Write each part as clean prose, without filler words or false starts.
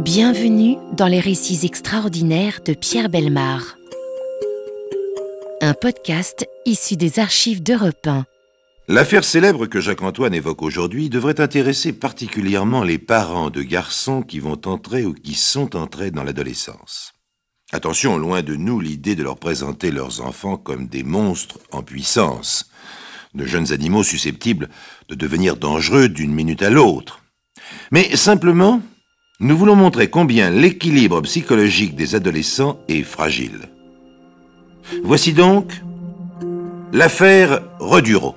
Bienvenue dans les récits extraordinaires de Pierre Bellemare. Un podcast issu des archives d'Europe 1. L'affaire célèbre que Jacques-Antoine évoque aujourd'hui devrait intéresser particulièrement les parents de garçons qui vont entrer ou qui sont entrés dans l'adolescence. Attention, loin de nous l'idée de leur présenter leurs enfants comme des monstres en puissance, de jeunes animaux susceptibles de devenir dangereux d'une minute à l'autre. Mais simplement, nous voulons montrer combien l'équilibre psychologique des adolescents est fragile. Voici donc l'affaire Reduro.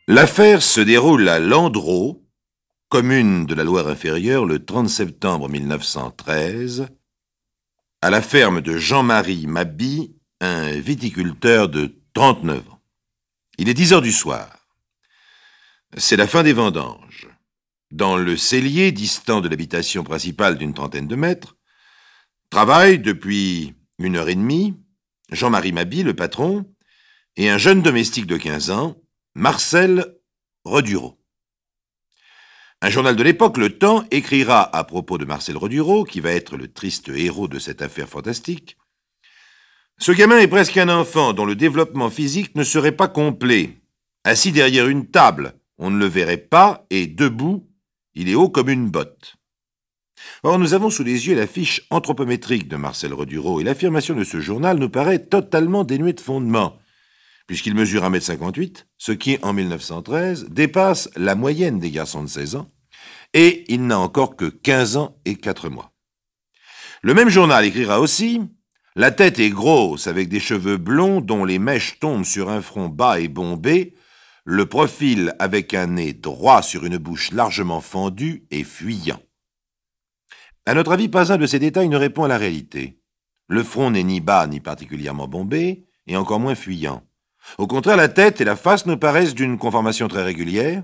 L'affaire se déroule à Landreau, commune de la Loire-Inférieure, le 30 septembre 1913, à la ferme de Jean-Marie Maby, un viticulteur de 39 ans. Il est 10 heures du soir. C'est la fin des vendanges. Dans le cellier, distant de l'habitation principale d'une trentaine de mètres, travaillent depuis 1h30 Jean-Marie Maby, le patron, et un jeune domestique de 15 ans, Marcel Reduro. Un journal de l'époque, Le Temps, écrira à propos de Marcel Reduro, qui va être le triste héros de cette affaire fantastique. Ce gamin est presque un enfant dont le développement physique ne serait pas complet. Assis derrière une table, on ne le verrait pas, et debout, il est haut comme une botte. Or, nous avons sous les yeux la fiche anthropométrique de Marcel Reduro, et l'affirmation de ce journal nous paraît totalement dénuée de fondement, puisqu'il mesure 1,58 m, ce qui, en 1913, dépasse la moyenne des garçons de 16 ans, et il n'a encore que 15 ans et 4 mois. Le même journal écrira aussi « La tête est grosse, avec des cheveux blonds dont les mèches tombent sur un front bas et bombé, le profil avec un nez droit sur une bouche largement fendue et fuyant. » À notre avis, pas un de ces détails ne répond à la réalité. Le front n'est ni bas ni particulièrement bombé, et encore moins fuyant. Au contraire, la tête et la face nous paraissent d'une conformation très régulière,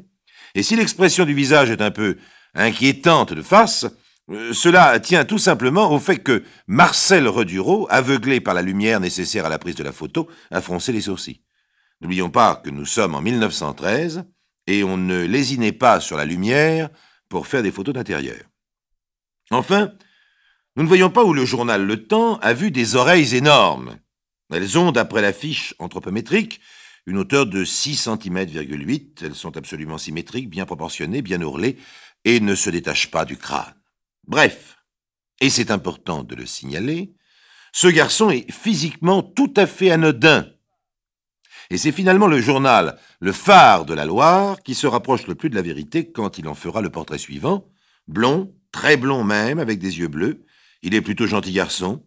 et si l'expression du visage est un peu inquiétante de face, cela tient tout simplement au fait que Marcel Reduro, aveuglé par la lumière nécessaire à la prise de la photo, a froncé les sourcils. N'oublions pas que nous sommes en 1913, et on ne lésinait pas sur la lumière pour faire des photos d'intérieur. Enfin, nous ne voyons pas où le journal Le Temps a vu des oreilles énormes. Elles ont, d'après la fiche anthropométrique, une hauteur de 6,8 cm. Elles sont absolument symétriques, bien proportionnées, bien ourlées, et ne se détachent pas du crâne. Bref, et c'est important de le signaler, ce garçon est physiquement tout à fait anodin. Et c'est finalement le journal Le Phare de la Loire qui se rapproche le plus de la vérité quand il en fera le portrait suivant. Blond, très blond même, avec des yeux bleus. Il est plutôt gentil garçon.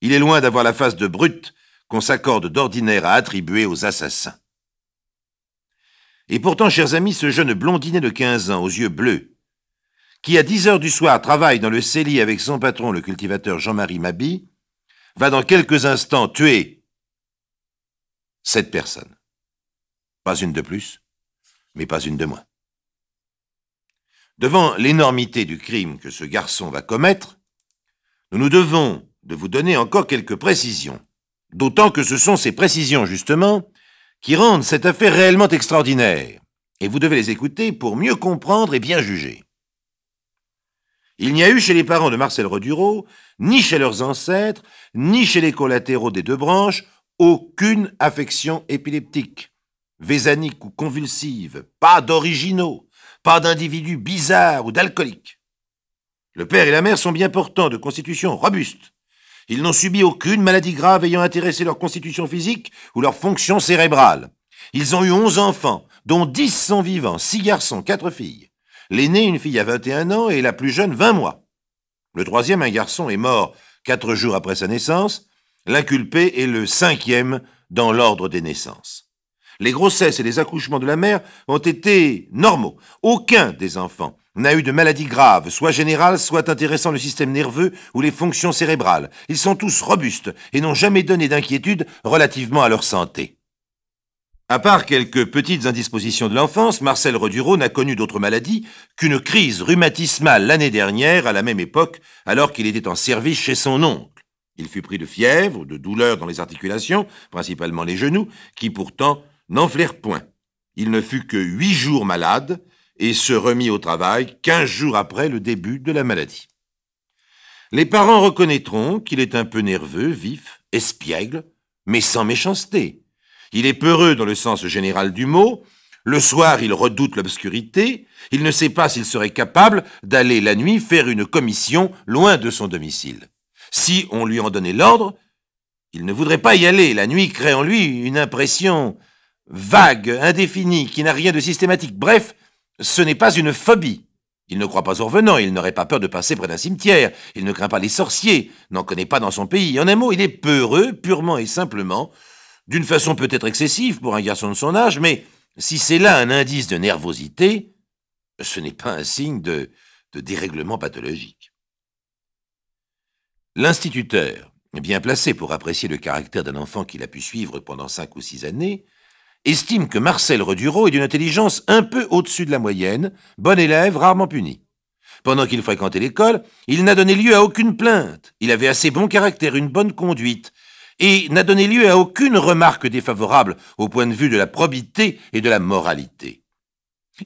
Il est loin d'avoir la face de brute qu'on s'accorde d'ordinaire à attribuer aux assassins. Et pourtant, chers amis, ce jeune blondinet de 15 ans, aux yeux bleus, qui à 10 heures du soir travaille dans le cellier avec son patron, le cultivateur Jean-Marie Maby, va dans quelques instants tuer 7 personnes. Pas une de plus, mais pas une de moins. Devant l'énormité du crime que ce garçon va commettre, nous nous devons de vous donner encore quelques précisions. D'autant que ce sont ces précisions, justement, qui rendent cette affaire réellement extraordinaire. Et vous devez les écouter pour mieux comprendre et bien juger. Il n'y a eu chez les parents de Marcel Reduro, ni chez leurs ancêtres, ni chez les collatéraux des deux branches, aucune affection épileptique, vésanique ou convulsive, pas d'originaux, pas d'individus bizarres ou d'alcooliques. Le père et la mère sont bien portants, de constitution robuste. Ils n'ont subi aucune maladie grave ayant intéressé leur constitution physique ou leur fonction cérébrale. Ils ont eu 11 enfants, dont 10 sont vivants, 6 garçons, 4 filles. L'aînée, une fille à 21 ans, et la plus jeune, 20 mois. Le troisième, un garçon, est mort 4 jours après sa naissance. L'inculpé est le 5e dans l'ordre des naissances. Les grossesses et les accouchements de la mère ont été normaux. Aucun des enfants n'a eu de maladie grave, soit générale, soit intéressant le système nerveux ou les fonctions cérébrales. Ils sont tous robustes et n'ont jamais donné d'inquiétude relativement à leur santé. À part quelques petites indispositions de l'enfance, Marcel Redureau n'a connu d'autre maladie qu'une crise rhumatismale l'année dernière, à la même époque, alors qu'il était en service chez son oncle. Il fut pris de fièvre, de douleurs dans les articulations, principalement les genoux, qui pourtant n'enflèrent point. Il ne fut que 8 jours malade et se remit au travail 15 jours après le début de la maladie. Les parents reconnaîtront qu'il est un peu nerveux, vif, espiègle, mais sans méchanceté. Il est peureux dans le sens général du mot. Le soir, il redoute l'obscurité. Il ne sait pas s'il serait capable d'aller la nuit faire une commission loin de son domicile. Si on lui en donnait l'ordre, il ne voudrait pas y aller. La nuit crée en lui une impression vague, indéfinie, qui n'a rien de systématique. Bref, ce n'est pas une phobie. Il ne croit pas aux revenants, il n'aurait pas peur de passer près d'un cimetière, il ne craint pas les sorciers, n'en connaît pas dans son pays. En un mot, il est peureux, purement et simplement, d'une façon peut-être excessive pour un garçon de son âge, mais si c'est là un indice de nervosité, ce n'est pas un signe de dérèglement pathologique. L'instituteur, bien placé pour apprécier le caractère d'un enfant qu'il a pu suivre pendant 5 ou 6 années, estime que Marcel Redureau est d'une intelligence un peu au-dessus de la moyenne, bon élève, rarement puni. Pendant qu'il fréquentait l'école, il n'a donné lieu à aucune plainte. Il avait assez bon caractère, une bonne conduite, et n'a donné lieu à aucune remarque défavorable au point de vue de la probité et de la moralité.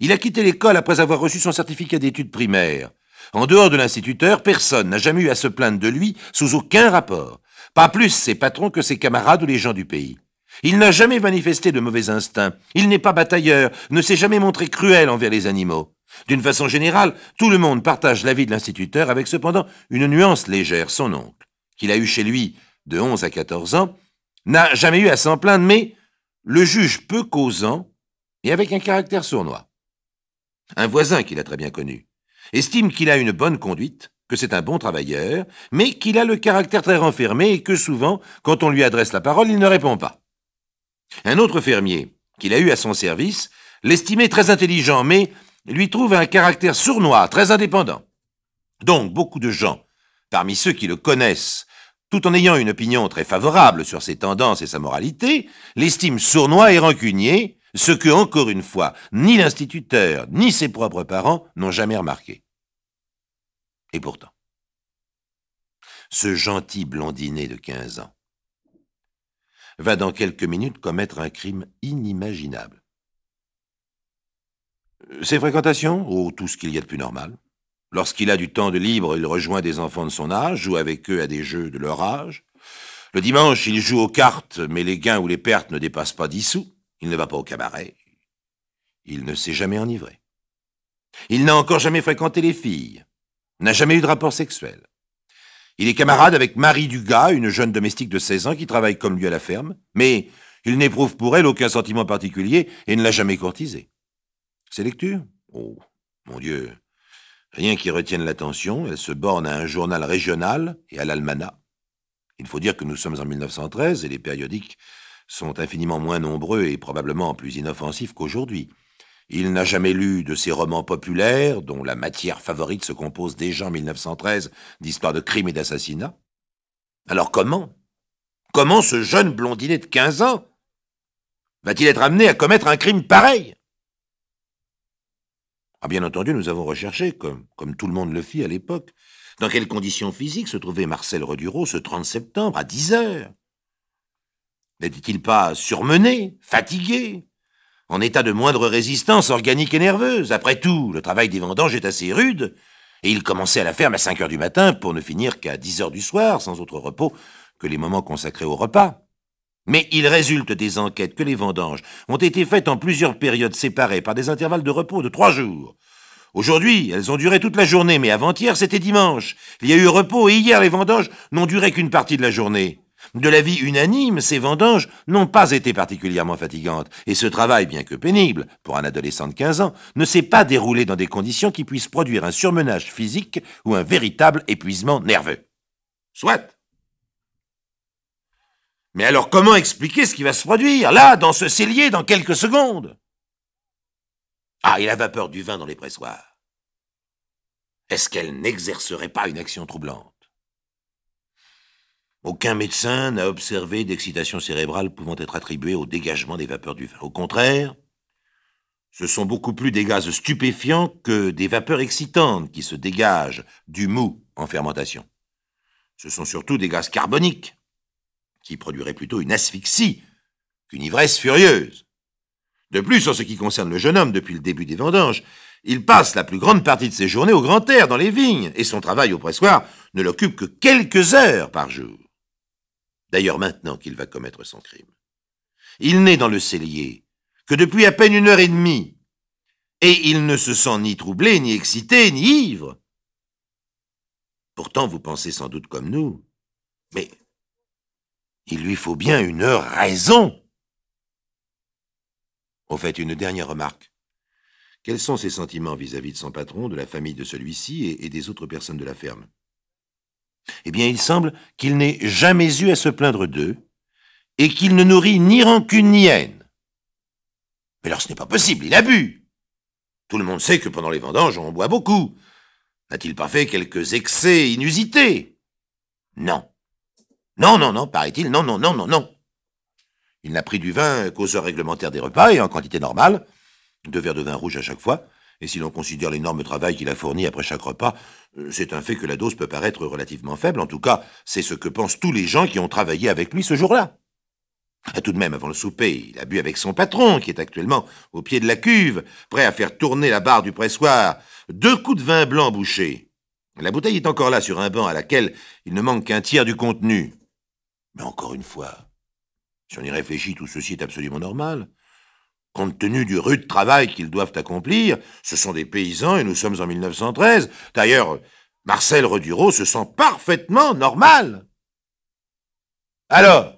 Il a quitté l'école après avoir reçu son certificat d'études primaires. En dehors de l'instituteur, personne n'a jamais eu à se plaindre de lui sous aucun rapport. Pas plus ses patrons que ses camarades ou les gens du pays. Il n'a jamais manifesté de mauvais instincts. Il n'est pas batailleur, ne s'est jamais montré cruel envers les animaux. D'une façon générale, tout le monde partage l'avis de l'instituteur avec cependant une nuance légère. Son oncle, qu'il a eu chez lui de 11 à 14 ans, n'a jamais eu à s'en plaindre, mais le juge peu causant et avec un caractère sournois. Un voisin qu'il a très bien connu estime qu'il a une bonne conduite, que c'est un bon travailleur, mais qu'il a le caractère très renfermé et que souvent, quand on lui adresse la parole, il ne répond pas. Un autre fermier, qu'il a eu à son service, l'estimait très intelligent, mais lui trouve un caractère sournois, très indépendant. Donc, beaucoup de gens, parmi ceux qui le connaissent, tout en ayant une opinion très favorable sur ses tendances et sa moralité, l'estiment sournois et rancunier, ce que, encore une fois, ni l'instituteur, ni ses propres parents n'ont jamais remarqué. Et pourtant, ce gentil blondinet de 15 ans va dans quelques minutes commettre un crime inimaginable. Ses fréquentations? Oh, tout ce qu'il y a de plus normal. Lorsqu'il a du temps de libre, il rejoint des enfants de son âge, joue avec eux à des jeux de leur âge. Le dimanche, il joue aux cartes, mais les gains ou les pertes ne dépassent pas 10 sous. Il ne va pas au cabaret. Il ne s'est jamais enivré. Il n'a encore jamais fréquenté les filles. N'a jamais eu de rapport sexuel. Il est camarade avec Marie Dugas, une jeune domestique de 16 ans qui travaille comme lui à la ferme, mais il n'éprouve pour elle aucun sentiment particulier et ne l'a jamais courtisée. Ses lectures? Oh, mon Dieu, rien qui retienne l'attention, elle se borne à un journal régional et à l'almanach. Il faut dire que nous sommes en 1913 et les périodiques sont infiniment moins nombreux et probablement plus inoffensifs qu'aujourd'hui. Il n'a jamais lu de ces romans populaires, dont la matière favorite se compose déjà en 1913 d'histoires de crimes et d'assassinats. Alors comment ce jeune blondinet de 15 ans va-t-il être amené à commettre un crime pareil? Ah, bien entendu, nous avons recherché, comme tout le monde le fit à l'époque, dans quelles conditions physiques se trouvait Marcel Redureau ce 30 septembre à 10 heures. N'était-il pas surmené, fatigué, en état de moindre résistance organique et nerveuse? Après tout, le travail des vendanges est assez rude, et il commençait à la ferme à 5 heures du matin pour ne finir qu'à 10 heures du soir, sans autre repos que les moments consacrés au repas. Mais il résulte des enquêtes que les vendanges ont été faites en plusieurs périodes séparées par des intervalles de repos de 3 jours. Aujourd'hui, elles ont duré toute la journée, mais avant-hier, c'était dimanche. Il y a eu repos, et hier, les vendanges n'ont duré qu'une partie de la journée. De l'avis unanime, ces vendanges n'ont pas été particulièrement fatigantes, et ce travail, bien que pénible pour un adolescent de 15 ans, ne s'est pas déroulé dans des conditions qui puissent produire un surmenage physique ou un véritable épuisement nerveux. Soit. Mais alors comment expliquer ce qui va se produire, là, dans ce cellier, dans quelques secondes? Ah, et la vapeur du vin dans les pressoirs. Est-ce qu'elle n'exercerait pas une action troublante? Aucun médecin n'a observé d'excitation cérébrale pouvant être attribuée au dégagement des vapeurs du vin. Au contraire, ce sont beaucoup plus des gaz stupéfiants que des vapeurs excitantes qui se dégagent du mou en fermentation. Ce sont surtout des gaz carboniques qui produiraient plutôt une asphyxie qu'une ivresse furieuse. De plus, en ce qui concerne le jeune homme, depuis le début des vendanges, il passe la plus grande partie de ses journées au grand air, dans les vignes, et son travail au pressoir ne l'occupe que quelques heures par jour. D'ailleurs, maintenant qu'il va commettre son crime, il n'est dans le cellier que depuis à peine 1 heure et demie, et il ne se sent ni troublé, ni excité, ni ivre. Pourtant, vous pensez sans doute comme nous, mais il lui faut bien 1 heure raison. Au fait, une dernière remarque. Quels sont ses sentiments vis-à-vis de son patron, de la famille de celui-ci et des autres personnes de la ferme? Eh bien, il semble qu'il n'ait jamais eu à se plaindre d'eux et qu'il ne nourrit ni rancune ni haine. Mais alors ce n'est pas possible, il a bu. Tout le monde sait que pendant les vendanges, on boit beaucoup. N'a-t-il pas fait quelques excès inusités? Non. Non, paraît-il, non. Il n'a pris du vin qu'aux heures réglementaires des repas et en quantité normale, 2 verres de vin rouge à chaque fois, et si l'on considère l'énorme travail qu'il a fourni après chaque repas, c'est un fait que la dose peut paraître relativement faible. En tout cas, c'est ce que pensent tous les gens qui ont travaillé avec lui ce jour-là. Tout de même, avant le souper, il a bu avec son patron, qui est actuellement au pied de la cuve, prêt à faire tourner la barre du pressoir, 2 coups de vin blanc bouché. La bouteille est encore là sur un banc à laquelle il ne manque qu'un tiers du contenu. Mais encore une fois, si on y réfléchit, tout ceci est absolument normal. Compte tenu du rude travail qu'ils doivent accomplir, ce sont des paysans et nous sommes en 1913. D'ailleurs, Marcel Redureau se sent parfaitement normal. Alors,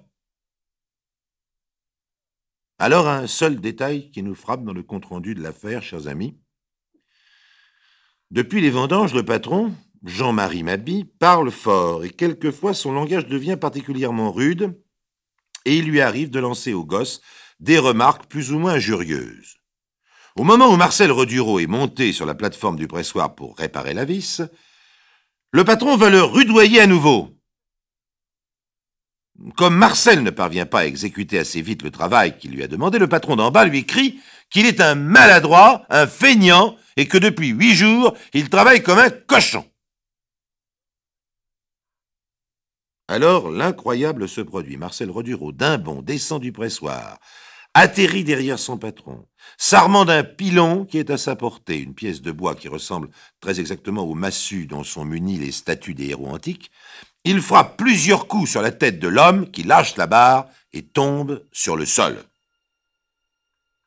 un seul détail qui nous frappe dans le compte-rendu de l'affaire, chers amis. Depuis les vendanges, le patron, Jean-Marie Maby, parle fort et quelquefois son langage devient particulièrement rude et il lui arrive de lancer au gosse des remarques plus ou moins injurieuses. Au moment où Marcel Redureau est monté sur la plateforme du pressoir pour réparer la vis, le patron va le rudoyer à nouveau. Comme Marcel ne parvient pas à exécuter assez vite le travail qu'il lui a demandé, le patron d'en bas lui crie qu'il est un maladroit, un feignant, et que depuis 8 jours, il travaille comme un cochon. Alors, l'incroyable se produit. Marcel Redureau, d'un bond, descend du pressoir, atterrit derrière son patron, s'armant d'un pilon qui est à sa portée, une pièce de bois qui ressemble très exactement au massue dont sont munis les statues des héros antiques. Il frappe plusieurs coups sur la tête de l'homme qui lâche la barre et tombe sur le sol.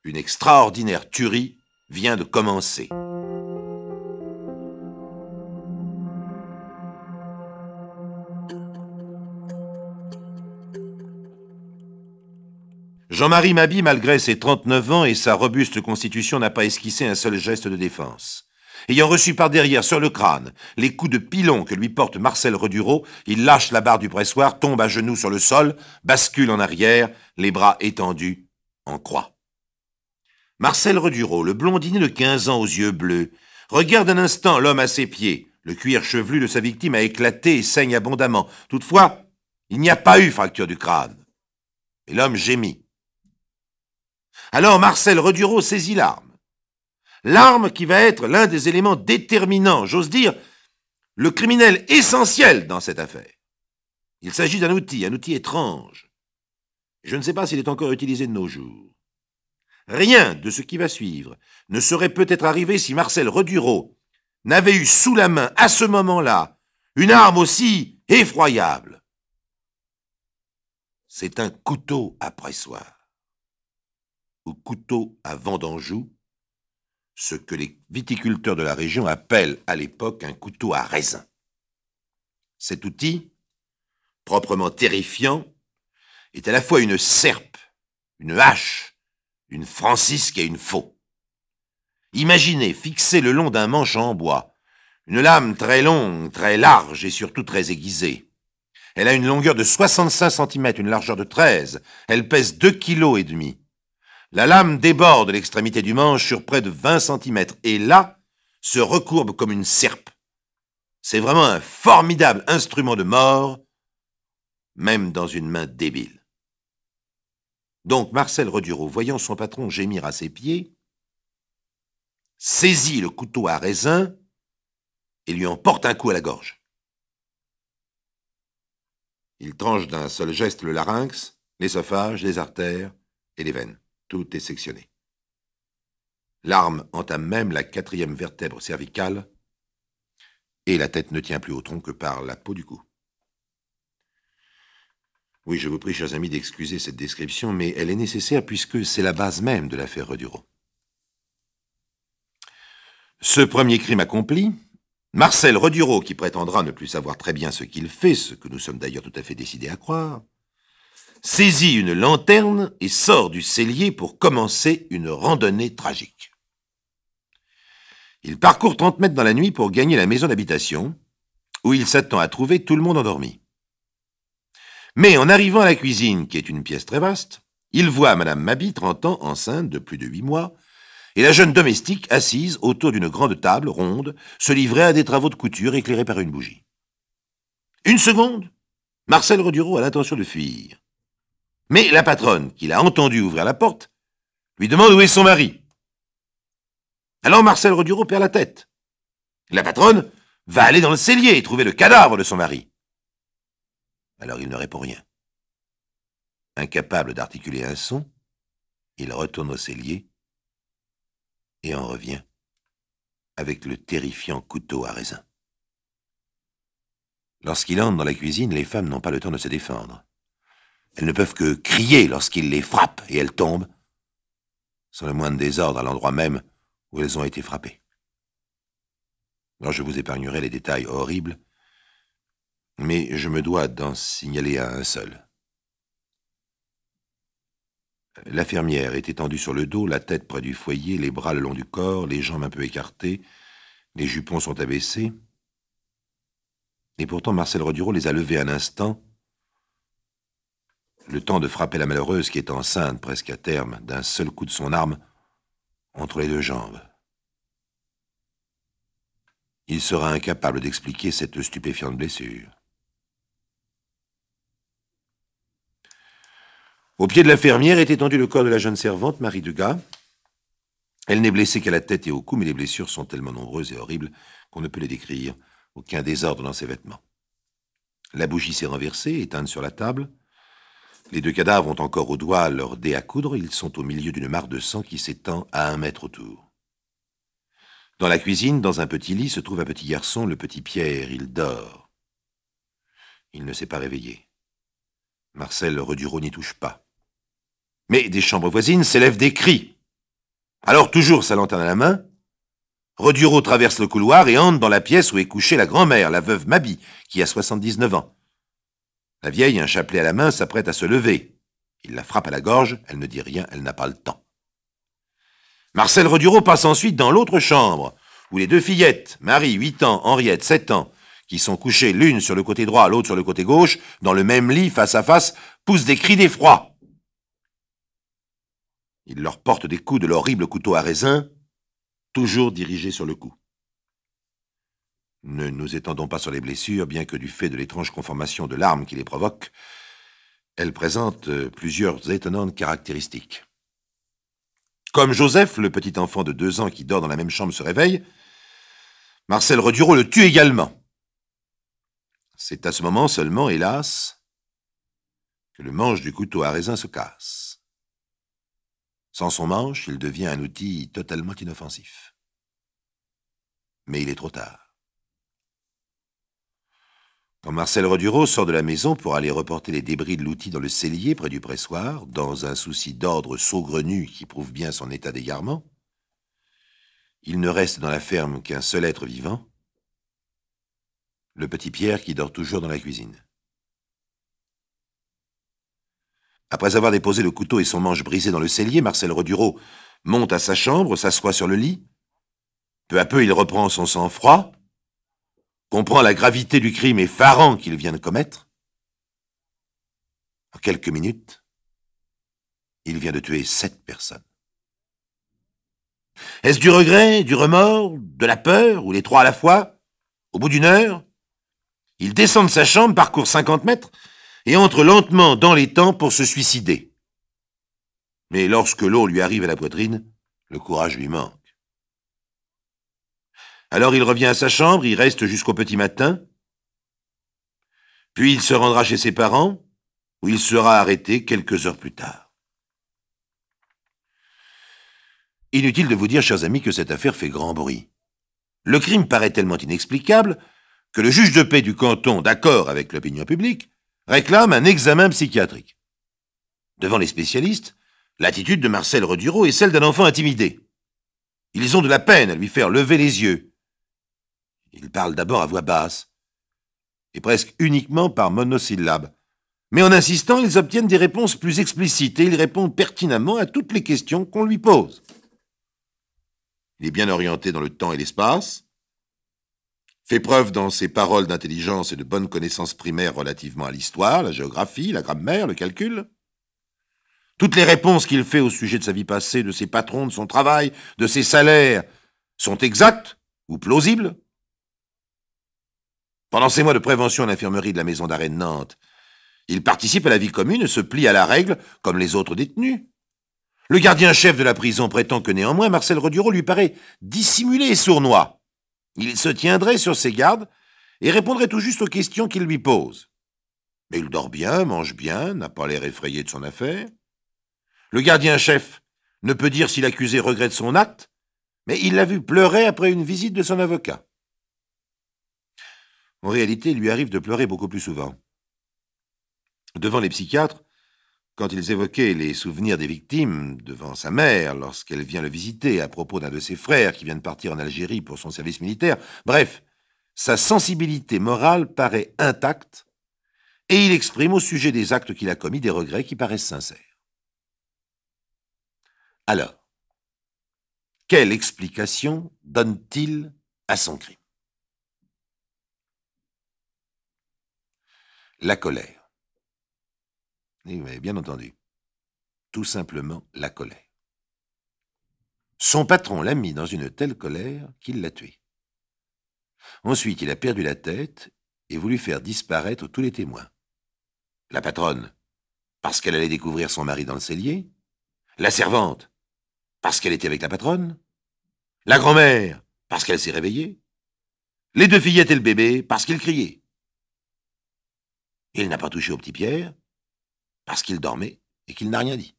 Une extraordinaire tuerie vient de commencer. Jean-Marie Maby, malgré ses 39 ans et sa robuste constitution, n'a pas esquissé un seul geste de défense. Ayant reçu par derrière, sur le crâne, les coups de pilon que lui porte Marcel Redureau, il lâche la barre du pressoir, tombe à genoux sur le sol, bascule en arrière, les bras étendus, en croix. Marcel Redureau, le blondinet de 15 ans aux yeux bleus, regarde un instant l'homme à ses pieds. Le cuir chevelu de sa victime a éclaté et saigne abondamment. Toutefois, il n'y a pas eu fracture du crâne. Et l'homme gémit. Alors Marcel Redureau saisit l'arme. L'arme qui va être l'un des éléments déterminants, j'ose dire, le criminel essentiel dans cette affaire. Il s'agit d'un outil étrange. Je ne sais pas s'il est encore utilisé de nos jours. Rien de ce qui va suivre ne serait peut-être arrivé si Marcel Redureau n'avait eu sous la main, à ce moment-là, une arme aussi effroyable. C'est un couteau à pressoir, ou couteau à vendangeau, ce que les viticulteurs de la région appellent à l'époque un couteau à raisin. Cet outil, proprement terrifiant, est à la fois une serpe, une hache, une francisque et une faux. Imaginez fixer le long d'un manche en bois, une lame très longue, très large et surtout très aiguisée. Elle a une longueur de 65 cm, une largeur de 13. Elle pèse 2,5 kg. La lame déborde de l'extrémité du manche sur près de 20 cm et là, se recourbe comme une serpe. C'est vraiment un formidable instrument de mort même dans une main débile. Donc Marcel Redureau, voyant son patron gémir à ses pieds, saisit le couteau à raisin et lui en porte un coup à la gorge. Il tranche d'un seul geste le larynx, l'œsophage, les artères et les veines. Tout est sectionné. L'arme entame même la 4e vertèbre cervicale et la tête ne tient plus au tronc que par la peau du cou. Oui, je vous prie, chers amis, d'excuser cette description, mais elle est nécessaire puisque c'est la base même de l'affaire Redureau. Ce premier crime accompli, Marcel Redureau, qui prétendra ne plus savoir très bien ce qu'il fait, ce que nous sommes d'ailleurs tout à fait décidés à croire, saisit une lanterne et sort du cellier pour commencer une randonnée tragique. Il parcourt 30 mètres dans la nuit pour gagner la maison d'habitation, où il s'attend à trouver tout le monde endormi. Mais en arrivant à la cuisine, qui est une pièce très vaste, il voit Madame Mabie, 30 ans, enceinte de plus de 8 mois, et la jeune domestique assise autour d'une grande table ronde, se livrer à des travaux de couture éclairés par une bougie. Une seconde, Marcel Redureau a l'intention de fuir. Mais la patronne, qui l'a entendu ouvrir la porte, lui demande où est son mari. Alors Marcel Redureau perd la tête. La patronne va aller dans le cellier et trouver le cadavre de son mari. Alors il ne répond rien. Incapable d'articuler un son, il retourne au cellier et en revient avec le terrifiant couteau à raisin. Lorsqu'il entre dans la cuisine, les femmes n'ont pas le temps de se défendre. Elles ne peuvent que crier lorsqu'il les frappe et elles tombent, sans le moindre désordre à l'endroit même où elles ont été frappées. Alors je vous épargnerai les détails horribles, mais je me dois d'en signaler un seul. La fermière est étendue sur le dos, la tête près du foyer, les bras le long du corps, les jambes un peu écartées, les jupons sont abaissés. Et pourtant Marcel Redureau les a levés un instant, le temps de frapper la malheureuse qui est enceinte presque à terme d'un seul coup de son arme entre les 2 jambes. Il sera incapable d'expliquer cette stupéfiante blessure. Au pied de la fermière est étendu le corps de la jeune servante, Marie Degas. Elle n'est blessée qu'à la tête et au cou, mais les blessures sont tellement nombreuses et horribles qu'on ne peut les décrire. Aucun désordre dans ses vêtements. La bougie s'est renversée, éteinte sur la table. Les 2 cadavres ont encore au doigt leur dé à coudre. Ils sont au milieu d'une mare de sang qui s'étend à 1 mètre autour. Dans la cuisine, dans un petit lit, se trouve un petit garçon, le petit Pierre. Il dort. Il ne s'est pas réveillé. Marcel Redureau n'y touche pas. Mais des chambres voisines s'élèvent des cris. Alors, toujours sa lanterne à la main, Redureau traverse le couloir et entre dans la pièce où est couchée la grand-mère, la veuve Mabie, qui a 79 ans. La vieille, un chapelet à la main, s'apprête à se lever. Il la frappe à la gorge, elle ne dit rien, elle n'a pas le temps. Marcel Redureau passe ensuite dans l'autre chambre, où les 2 fillettes, Marie, 8 ans, Henriette, 7 ans, qui sont couchées l'une sur le côté droit, l'autre sur le côté gauche, dans le même lit, face à face, poussent des cris d'effroi. Il leur porte des coups de l'horrible couteau à raisin, toujours dirigé sur le cou. Ne nous étendons pas sur les blessures, bien que du fait de l'étrange conformation de l'arme qui les provoque, elles présentent plusieurs étonnantes caractéristiques. Comme Joseph, le petit enfant de 2 ans qui dort dans la même chambre, se réveille, Marcel Redureau le tue également. C'est à ce moment seulement, hélas, que le manche du couteau à raisin se casse. Sans son manche, il devient un outil totalement inoffensif. Mais il est trop tard. Quand Marcel Redureau sort de la maison pour aller reporter les débris de l'outil dans le cellier près du pressoir, dans un souci d'ordre saugrenu qui prouve bien son état d'égarement, il ne reste dans la ferme qu'un seul être vivant, le petit Pierre qui dort toujours dans la cuisine. Après avoir déposé le couteau et son manche brisé dans le cellier, Marcel Redureau monte à sa chambre, s'assoit sur le lit. Peu à peu, il reprend son sang-froid, comprend la gravité du crime effarant qu'il vient de commettre. En quelques minutes, il vient de tuer 7 personnes. Est-ce du regret, du remords, de la peur, ou les 3 à la fois? Au bout d'1 heure, il descend de sa chambre, parcourt 50 mètres, et entre lentement dans l'étang pour se suicider. Mais lorsque l'eau lui arrive à la poitrine, le courage lui manque. Alors il revient à sa chambre, il reste jusqu'au petit matin, puis il se rendra chez ses parents, où il sera arrêté quelques heures plus tard. Inutile de vous dire, chers amis, que cette affaire fait grand bruit. Le crime paraît tellement inexplicable que le juge de paix du canton, d'accord avec l'opinion publique, réclame un examen psychiatrique. Devant les spécialistes, l'attitude de Marcel Redureau est celle d'un enfant intimidé. Ils ont de la peine à lui faire lever les yeux. Il parle d'abord à voix basse, et presque uniquement par monosyllabes. Mais en insistant, ils obtiennent des réponses plus explicites et il répond pertinemment à toutes les questions qu'on lui pose. Il est bien orienté dans le temps et l'espace, fait preuve dans ses paroles d'intelligence et de bonnes connaissances primaires relativement à l'histoire, la géographie, la grammaire, le calcul. Toutes les réponses qu'il fait au sujet de sa vie passée, de ses patrons, de son travail, de ses salaires, sont exactes ou plausibles. Pendant ses mois de prévention à l'infirmerie de la maison d'arrêt de Nantes, il participe à la vie commune et se plie à la règle comme les autres détenus. Le gardien-chef de la prison prétend que néanmoins Marcel Redureau lui paraît dissimulé et sournois. Il se tiendrait sur ses gardes et répondrait tout juste aux questions qu'il lui pose. Mais il dort bien, mange bien, n'a pas l'air effrayé de son affaire. Le gardien-chef ne peut dire si l'accusé regrette son acte, mais il l'a vu pleurer après une visite de son avocat. En réalité, il lui arrive de pleurer beaucoup plus souvent. Devant les psychiatres, quand ils évoquaient les souvenirs des victimes, devant sa mère, lorsqu'elle vient le visiter à propos d'un de ses frères qui vient de partir en Algérie pour son service militaire, bref, sa sensibilité morale paraît intacte et il exprime au sujet des actes qu'il a commis des regrets qui paraissent sincères. Alors, quelle explication donne-t-il à son crime? La colère. Et vous m'avez bien entendu. Tout simplement la colère. Son patron l'a mis dans une telle colère qu'il l'a tué. Ensuite, il a perdu la tête et voulu faire disparaître tous les témoins. La patronne, parce qu'elle allait découvrir son mari dans le cellier. La servante, parce qu'elle était avec la patronne. La grand-mère, parce qu'elle s'est réveillée. Les deux fillettes et le bébé, parce qu'ils criaient. Il n'a pas touché au petit Pierre, parce qu'il dormait et qu'il n'a rien dit.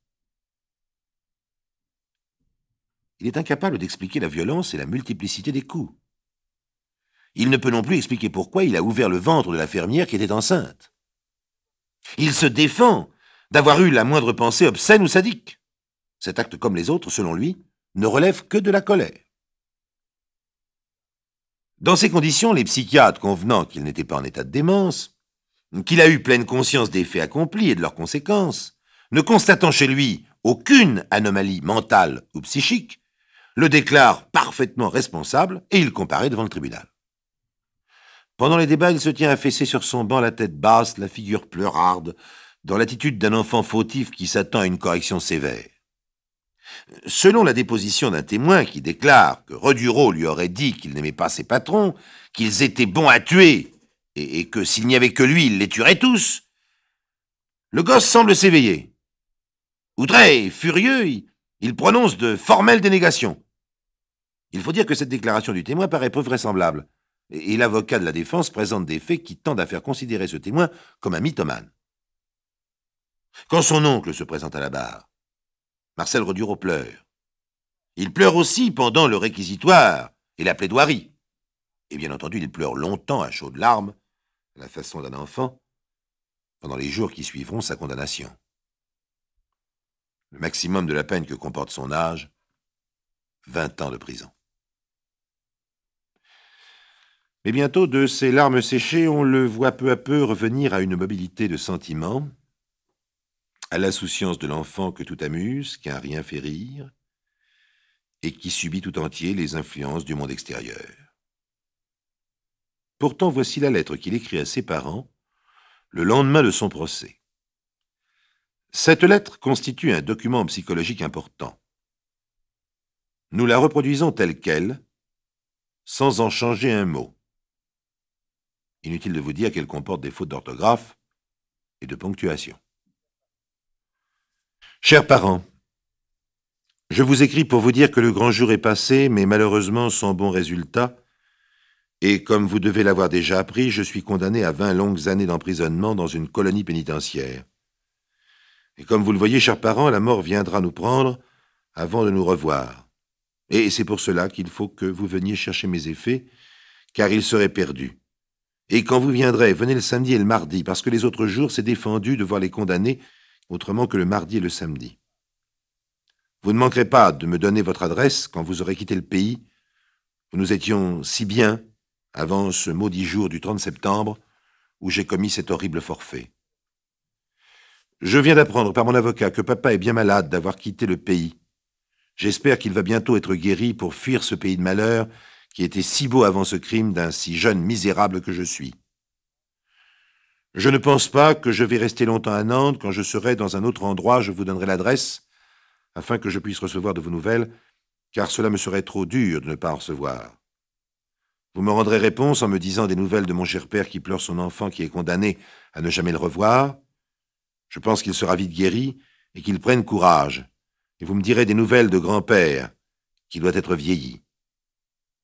Il est incapable d'expliquer la violence et la multiplicité des coups. Il ne peut non plus expliquer pourquoi il a ouvert le ventre de la fermière qui était enceinte. Il se défend d'avoir eu la moindre pensée obscène ou sadique. Cet acte, comme les autres, selon lui, ne relève que de la colère. Dans ces conditions, les psychiatres, convenant qu'il n'était pas en état de démence, qu'il a eu pleine conscience des faits accomplis et de leurs conséquences, ne constatant chez lui aucune anomalie mentale ou psychique, le déclarent parfaitement responsable et il comparaît devant le tribunal. Pendant les débats, il se tient affaissé sur son banc, la tête basse, la figure pleurarde, dans l'attitude d'un enfant fautif qui s'attend à une correction sévère. Selon la déposition d'un témoin qui déclare que Redureau lui aurait dit qu'il n'aimait pas ses patrons, qu'ils étaient bons à tuer, et que s'il n'y avait que lui, il les tuerait tous, le gosse semble s'éveiller. Outré, furieux, il prononce de formelles dénégations. Il faut dire que cette déclaration du témoin paraît peu vraisemblable, et l'avocat de la défense présente des faits qui tendent à faire considérer ce témoin comme un mythomane. Quand son oncle se présente à la barre, Marcel Redureau pleure. Il pleure aussi pendant le réquisitoire et la plaidoirie. Et bien entendu, il pleure longtemps à chaudes larmes, à la façon d'un enfant, pendant les jours qui suivront sa condamnation. Le maximum de la peine que comporte son âge, 20 ans de prison. Mais bientôt, de ses larmes séchées, on le voit peu à peu revenir à une mobilité de sentiments, à l'insouciance de l'enfant que tout amuse, qu'un rien fait rire, et qui subit tout entier les influences du monde extérieur. Pourtant, voici la lettre qu'il écrit à ses parents le lendemain de son procès. Cette lettre constitue un document psychologique important. Nous la reproduisons telle qu'elle, sans en changer un mot. Inutile de vous dire qu'elle comporte des fautes d'orthographe et de ponctuation. Chers parents, je vous écris pour vous dire que le grand jour est passé, mais malheureusement sans bon résultat, et comme vous devez l'avoir déjà appris, je suis condamné à 20 longues années d'emprisonnement dans une colonie pénitentiaire. Et comme vous le voyez, chers parents, la mort viendra nous prendre avant de nous revoir. Et c'est pour cela qu'il faut que vous veniez chercher mes effets, car ils seraient perdus. Et quand vous viendrez, venez le samedi et le mardi, parce que les autres jours, c'est défendu de voir les condamnés autrement que le mardi et le samedi. Vous ne manquerez pas de me donner votre adresse quand vous aurez quitté le pays, où nous étions si bien avant ce maudit jour du 30 septembre, où j'ai commis cet horrible forfait. Je viens d'apprendre par mon avocat que papa est bien malade d'avoir quitté le pays. J'espère qu'il va bientôt être guéri pour fuir ce pays de malheur qui était si beau avant ce crime d'un si jeune misérable que je suis. Je ne pense pas que je vais rester longtemps à Nantes. Quand je serai dans un autre endroit, je vous donnerai l'adresse, afin que je puisse recevoir de vos nouvelles, car cela me serait trop dur de ne pas en recevoir. Vous me rendrez réponse en me disant des nouvelles de mon cher père qui pleure son enfant qui est condamné à ne jamais le revoir. Je pense qu'il sera vite guéri et qu'il prenne courage. Et vous me direz des nouvelles de grand-père, qui doit être vieilli.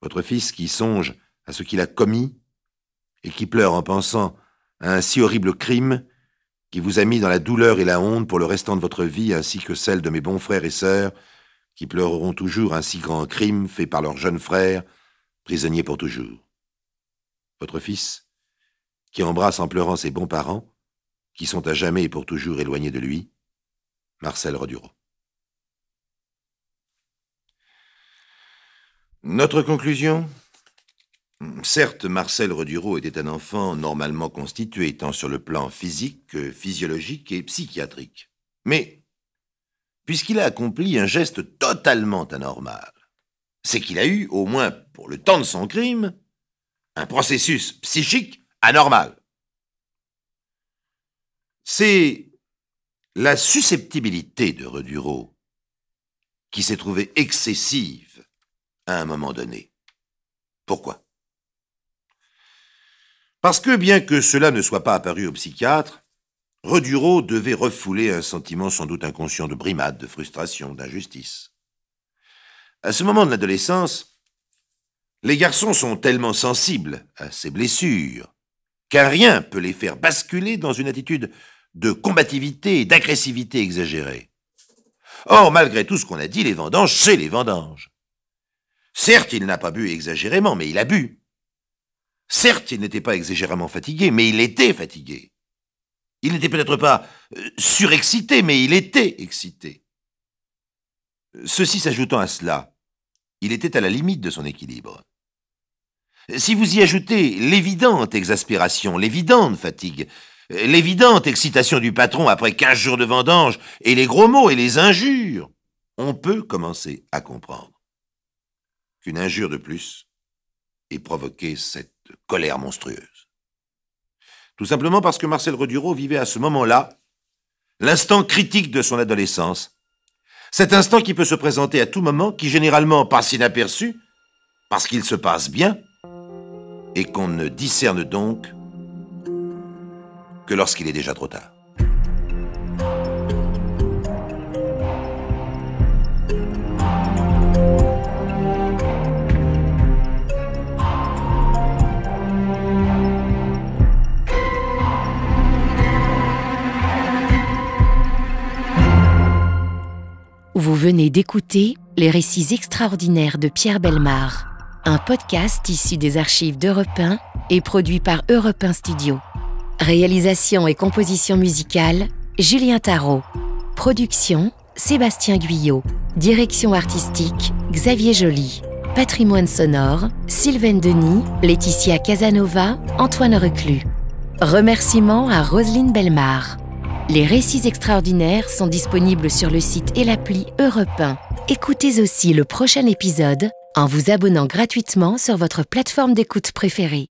Votre fils qui songe à ce qu'il a commis et qui pleure en pensant à un si horrible crime qui vous a mis dans la douleur et la honte pour le restant de votre vie, ainsi que celle de mes bons frères et sœurs, qui pleureront toujours un si grand crime fait par leur jeune frère, prisonnier pour toujours. Votre fils, qui embrasse en pleurant ses bons parents, qui sont à jamais et pour toujours éloignés de lui, Marcel Redureau. Notre conclusion ? Certes, Marcel Redureau était un enfant normalement constitué, tant sur le plan physique que physiologique et psychiatrique. Mais, puisqu'il a accompli un geste totalement anormal, c'est qu'il a eu, au moins pour le temps de son crime, un processus psychique anormal. C'est la susceptibilité de Redureau qui s'est trouvée excessive à un moment donné. Pourquoi ? Parce que, bien que cela ne soit pas apparu au psychiatre, Redureau devait refouler un sentiment sans doute inconscient de brimade, de frustration, d'injustice. À ce moment de l'adolescence, les garçons sont tellement sensibles à ces blessures qu'un rien peut les faire basculer dans une attitude de combativité et d'agressivité exagérée. Or, malgré tout ce qu'on a dit, les vendanges, c'est les vendanges. Certes, il n'a pas bu exagérément, mais il a bu. Certes, il n'était pas exagérément fatigué, mais il était fatigué. Il n'était peut-être pas surexcité, mais il était excité. Ceci s'ajoutant à cela, il était à la limite de son équilibre. Si vous y ajoutez l'évidente exaspération, l'évidente fatigue, l'évidente excitation du patron après 15 jours de vendange, et les gros mots et les injures, on peut commencer à comprendre qu'une injure de plus ait provoqué cette colère monstrueuse. Tout simplement parce que Marcel Redureau vivait à ce moment-là l'instant critique de son adolescence. Cet instant qui peut se présenter à tout moment, qui généralement passe inaperçu, parce qu'il se passe bien, et qu'on ne discerne donc que lorsqu'il est déjà trop tard. Vous venez d'écouter Les récits extraordinaires de Pierre Bellemare, un podcast issu des archives d'Europe 1 et produit par Europe 1 Studio. Réalisation et composition musicale, Julien Tarot. Production, Sébastien Guyot. Direction artistique, Xavier Joly. Patrimoine sonore, Sylvaine Denis, Laetitia Casanova, Antoine Reclus. Remerciements à Roselyne Bellemare. Les récits extraordinaires sont disponibles sur le site et l'appli Europe 1. Écoutez aussi le prochain épisode en vous abonnant gratuitement sur votre plateforme d'écoute préférée.